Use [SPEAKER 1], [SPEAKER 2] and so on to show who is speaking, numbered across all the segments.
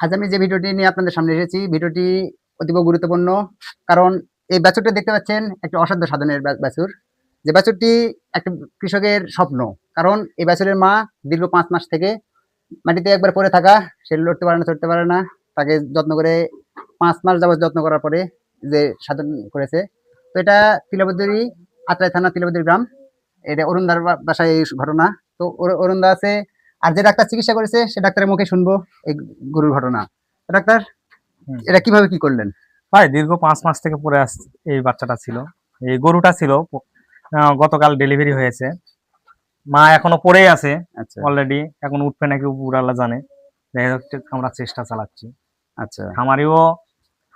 [SPEAKER 1] আজ আমি যে ভিডিওটি নিয়ে আপনাদের সামনে এসেছি, ভিডিওটি অতীব গুরুত্বপূর্ণ। কারণ এই বাছুরটা দেখতে পাচ্ছেন একটা অসাধ্য সাধনের বাছুর। যে বাছুরটি একটা কৃষকের স্বপ্ন। কারণ এই বাছুরের মা দীর্ঘ ৫ মাস থেকে মাটিতে একবার পড়ে থাকা, সে লড়তে পারে না, চড়তে পারে না। তাকে যত্ন করে ৫ মাস যাবৎ যত্ন করার পরে যে সাধন করেছে। তো এটা তিলাবদ্দুরি, আত্রাই থানা তিলাবদ্দুরি গ্রাম। এটা অরুণদার বাসায় এই ঘটনা। তো অরুণদা আছে, আর যে ডাক্তার চিকিৎসা করেছে সে ডাক্তারের মুখে শুনবো এই গরুর ঘটনা। তো ডাক্তার,
[SPEAKER 2] হুম।
[SPEAKER 1] এটা কিভাবে কি করলেন?
[SPEAKER 2] ভাই দীর্ঘ ৫ মাস থেকে পড়ে আসছে এই বাচ্চাটা ছিল। এই গরুটা ছিল গতকাল ডেলিভারি হয়েছে। মা এখনো পড়েই আছে
[SPEAKER 1] আচ্ছা,
[SPEAKER 2] অলরেডি। এখন উঠবে নাকি উপরওয়ালা জানে। যাই হোক আমরা চেষ্টা চালাচ্ছি।
[SPEAKER 1] আচ্ছা।
[SPEAKER 2] খামারিও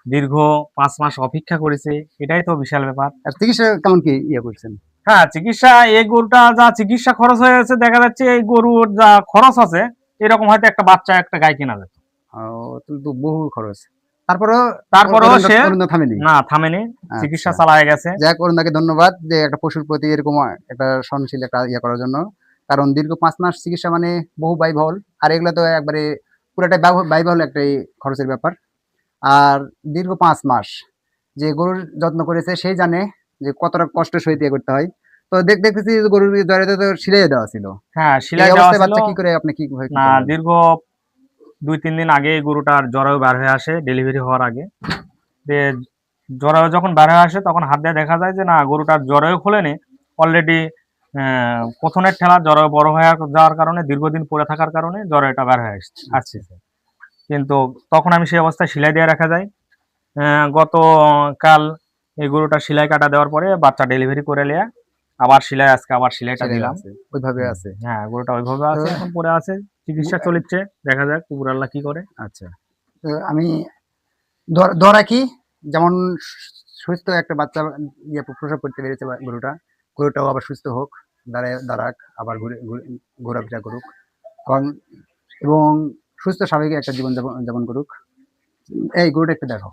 [SPEAKER 2] দীর্ঘ ৫ মাস অপেক্ষা করেছে। এটাই তো বিশাল ব্যাপার।
[SPEAKER 1] আর চিকিৎসা কেমন কি করছেন?
[SPEAKER 2] হ্যাঁ, চিকিৎসা এই গরুটা যা চিকিৎসা খরচ হয়েছে দেখা যাচ্ছে এই গরুর যা খরচ আছে এরকম হয়তো একটা বাচ্চা একটা গাই কেনা যেত।
[SPEAKER 1] তাহলে তো বহু খরচ। তারপরেও
[SPEAKER 2] তারপরেও সে
[SPEAKER 1] অরুণদা থামেনি।
[SPEAKER 2] না থামেনি, চিকিৎসা
[SPEAKER 1] আচ্ছা,
[SPEAKER 2] চালায় গেছে।
[SPEAKER 1] যাক, অরুণদাকে ধন্যবাদ যে একটা পশুর প্রতি এরকম একটা সহনশীল একটা করার জন্য। কারণ দীর্ঘ ৫ মাস চিকিৎসা মানে বহু ব্যয়বহুল। আর এগুলো তো একবারে পুরাটাই ব্যয়বহুল একটাই খরচের ব্যাপার। আর দীর্ঘ ৫ মাস যে গরুর যত্ন করেছে সেই জানে যে কতটা কষ্ট সইতে করতে হয়। তো দেখতেছি যে গরুর জরায়ুতে তো সিলাই দেওয়া ছিল।
[SPEAKER 2] হ্যাঁ,
[SPEAKER 1] এই
[SPEAKER 2] শিলায় দেওয়া
[SPEAKER 1] অবস্থায়
[SPEAKER 2] ছিল।
[SPEAKER 1] বাচ্চা কি করে, আপনি কিভাবে কি
[SPEAKER 2] না,
[SPEAKER 1] করলেন?
[SPEAKER 2] দীর্ঘ ২-৩ দিন আগে গরুটার জরায়ু বের হয়ে আসে ডেলিভারি হওয়ার আগে। যে জরায়ু যখন বের হয়ে আসে তখন হাত দিয়ে দেখা যায় যে না গরুটার জরায়ু খোলেনি। অলরেডি পথনের ঠেলা জরায়ু বড় হয়ে যাওয়ার কারণে দীর্ঘদিন পড়ে থাকার কারণে জরায়ুটা বের হয়ে
[SPEAKER 1] আচ্ছা,
[SPEAKER 2] আসছে। কিন্তু তখন আমি সেই অবস্থায় সেলাই দিয়ে রাখা যায়। গতকাল এই গরুটার সেলাই কাটা দেওয়ার পরে বাচ্চা ডেলিভারি করে লিয়া আবার সেলাই আজকে আবার সেলাইটা
[SPEAKER 1] সেটাই
[SPEAKER 2] দিলাম।
[SPEAKER 1] আছে, ওইভাবে আছে।
[SPEAKER 2] হ্যাঁ, গরুটা ওইভাবে
[SPEAKER 1] তো
[SPEAKER 2] আছে, এখন পড়ে আছে। চিকিৎসা চলিচ্ছে। দেখা যাক উপরআল্লাহ কি করে।
[SPEAKER 1] আচ্ছা, তো আমি দোয়া রাখি যেমন সুস্থ একটা বাচ্চা প্রসব করতে পেরেছে গরুটাও আবার সুস্থ হোক, দাঁড়াক, আবার ঘোরাফেরা করুক, কারণ এবং সুস্থ স্বাভাবিক একটা জীবন যাপন করুক। এই গরুটা একটু দেখো।